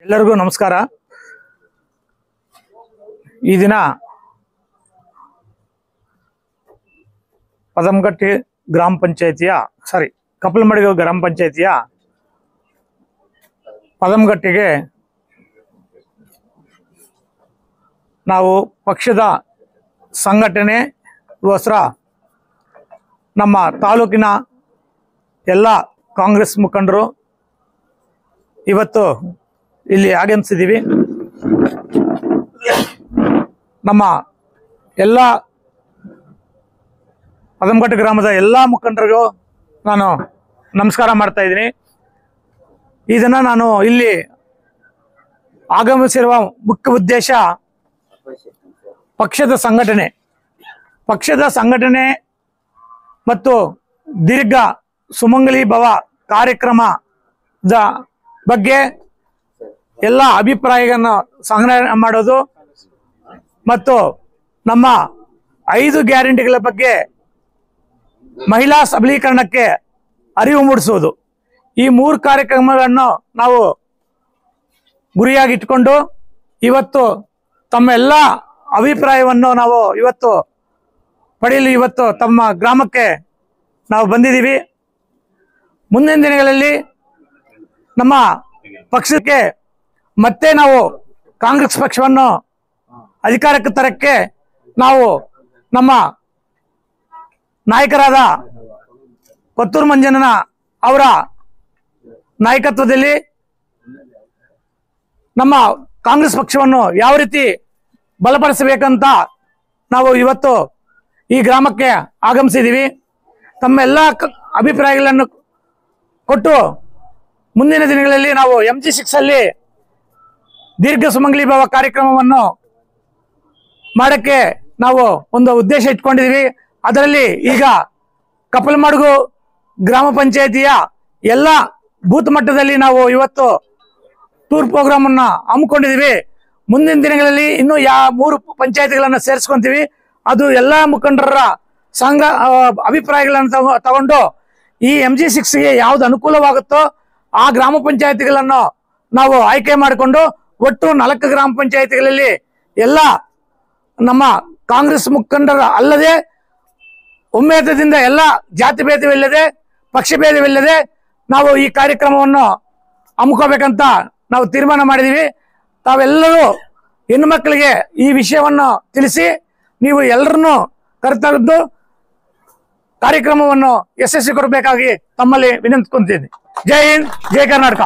ಎಲ್ಲರಿಗೂ ನಮಸ್ಕಾರ। ಈ ದಿನ ಪದಮಗಟ್ಟಿ ಗ್ರಾಮ ಪಂಚಾಯಿತಿಯ ಕಪ್ಪಲಮಡಗಿ ಗ್ರಾಮ ಪಂಚಾಯಿತಿಯ ಪದಮಗಟ್ಟಿಗೆ ನಾವು ಪಕ್ಷದ ಸಂಘಟನೆಗೋಸ್ಕರ ನಮ್ಮ ತಾಲೂಕಿನ ಎಲ್ಲ ಕಾಂಗ್ರೆಸ್ ಮುಖಂಡರು ಇವತ್ತು ಇಲ್ಲಿ ಆಗಮಿಸಿದ್ದೀವಿ। ನಮ್ಮ ಎಲ್ಲ ಪದಮಗಟ್ಟಿ ಗ್ರಾಮದ ಎಲ್ಲ ಮುಖಂಡರಿಗೂ ನಾನು ನಮಸ್ಕಾರ ಮಾಡ್ತಾ ಇದ್ದೀನಿ। ಇದನ್ನ ನಾನು ಇಲ್ಲಿ ಆಗಮಿಸಿರುವ ಮುಖ್ಯ ಉದ್ದೇಶ ಪಕ್ಷದ ಸಂಘಟನೆ ಮತ್ತು ದೀರ್ಘ ಸುಮಂಗಲಿ ಭವ ಕಾರ್ಯಕ್ರಮದ ಬಗ್ಗೆ ಎಲ್ಲ ಅಭಿಪ್ರಾಯಗಳನ್ನು ಸಂಗ್ರಹಣೆ ಮಾಡೋದು ಮತ್ತು ನಮ್ಮ 5 ಗ್ಯಾರಂಟಿಗಳ ಬಗ್ಗೆ ಮಹಿಳಾ ಸಬಲೀಕರಣಕ್ಕೆ ಅರಿವು ಮೂಡಿಸುವುದು, ಈ 3 ಕಾರ್ಯಕ್ರಮಗಳನ್ನು ನಾವು ಗುರಿಯಾಗಿಟ್ಟುಕೊಂಡು ಇವತ್ತು ತಮ್ಮ ಎಲ್ಲ ಅಭಿಪ್ರಾಯವನ್ನು ನಾವು ಇವತ್ತು ಪಡೆಯಲು ಇವತ್ತು ತಮ್ಮ ಗ್ರಾಮಕ್ಕೆ ನಾವು ಬಂದಿದ್ದೀವಿ। ಮುಂದಿನ ದಿನಗಳಲ್ಲಿ ನಮ್ಮ ಪಕ್ಷಕ್ಕೆ ಮತ್ತೆ ನಾವು ಕಾಂಗ್ರೆಸ್ ಪಕ್ಷವನ್ನು ಅಧಿಕಾರಕ್ಕೆ ತರಕ್ಕೆ ನಾವು ನಮ್ಮ ನಾಯಕರಾದ ಕೊತ್ತೂರು ಮಂಜಣ್ಣ ಅವರ ನಾಯಕತ್ವದಲ್ಲಿ ನಮ್ಮ ಕಾಂಗ್ರೆಸ್ ಪಕ್ಷವನ್ನು ಯಾವ ರೀತಿ ಬಲಪಡಿಸಬೇಕಂತ ನಾವು ಇವತ್ತು ಈ ಗ್ರಾಮಕ್ಕೆ ಆಗಮಿಸಿದ್ದೀವಿ। ತಮ್ಮ ಎಲ್ಲ ಅಭಿಪ್ರಾಯಗಳನ್ನು ಕೊಟ್ಟು ಮುಂದಿನ ದಿನಗಳಲ್ಲಿ ನಾವು MG6 ಅಲ್ಲಿ ದೀರ್ಘ ಸುಮಂಗಲಿ ಭವ ಕಾರ್ಯಕ್ರಮವನ್ನು ಮಾಡಕ್ಕೆ ನಾವು ಒಂದು ಉದ್ದೇಶ ಇಟ್ಕೊಂಡಿದ್ದೀವಿ। ಅದರಲ್ಲಿ ಈಗ ಕಪ್ಪಲಮಡಗು ಗ್ರಾಮ ಪಂಚಾಯಿತಿಯ ಎಲ್ಲ ಬೂತ್ ಮಟ್ಟದಲ್ಲಿ ನಾವು ಇವತ್ತು ಟೂರ್ ಪ್ರೋಗ್ರಾಮ್ ಅನ್ನ ಹಮ್ಮಿಕೊಂಡಿದ್ದೀವಿ। ಮುಂದಿನ ದಿನಗಳಲ್ಲಿ ಇನ್ನೂ 3 ಪಂಚಾಯಿತಿಗಳನ್ನು ಸೇರಿಸ್ಕೊಂತೀವಿ। ಅದು ಎಲ್ಲ ಮುಖಂಡರ ಸಂಘ ಅಭಿಪ್ರಾಯಗಳನ್ನು ತಗೊಂಡು ಈ MG6ಗೆ ಯಾವ್ದು ಅನುಕೂಲವಾಗುತ್ತೋ ಆ ಗ್ರಾಮ ಪಂಚಾಯಿತಿಗಳನ್ನು ನಾವು ಆಯ್ಕೆ ಮಾಡಿಕೊಂಡು ಒಟ್ಟು 4 ಗ್ರಾಮ ಪಂಚಾಯಿತಿಗಳಲ್ಲಿ ಎಲ್ಲ ನಮ್ಮ ಕಾಂಗ್ರೆಸ್ ಮುಖಂಡರ ಅಲ್ಲದೆ ಒಮ್ಮೆತದಿಂದ ಎಲ್ಲ ಜಾತಿ ಭೇದವಿಲ್ಲದೆ ಪಕ್ಷ ಭೇದವಿಲ್ಲದೆ ನಾವು ಈ ಕಾರ್ಯಕ್ರಮವನ್ನು ಹಮ್ಮಿಕೋಬೇಕಂತ ನಾವು ತೀರ್ಮಾನ ಮಾಡಿದ್ದೀವಿ। ತಾವೆಲ್ಲರೂ ಹೆಣ್ಣು ಮಕ್ಕಳಿಗೆ ಈ ವಿಷಯವನ್ನು ತಿಳಿಸಿ ನೀವು ಎಲ್ಲರನ್ನೂ ಕರೆತಂದು ಕಾರ್ಯಕ್ರಮವನ್ನು ಯಶಸ್ವಿ ಕೊಡಬೇಕಾಗಿ ತಮ್ಮಲ್ಲಿ ವಿನಂತಿಸುತ್ತೇನೆ। ಜೈ ಹಿಂದ್, ಜೈ ಕರ್ನಾಟಕ।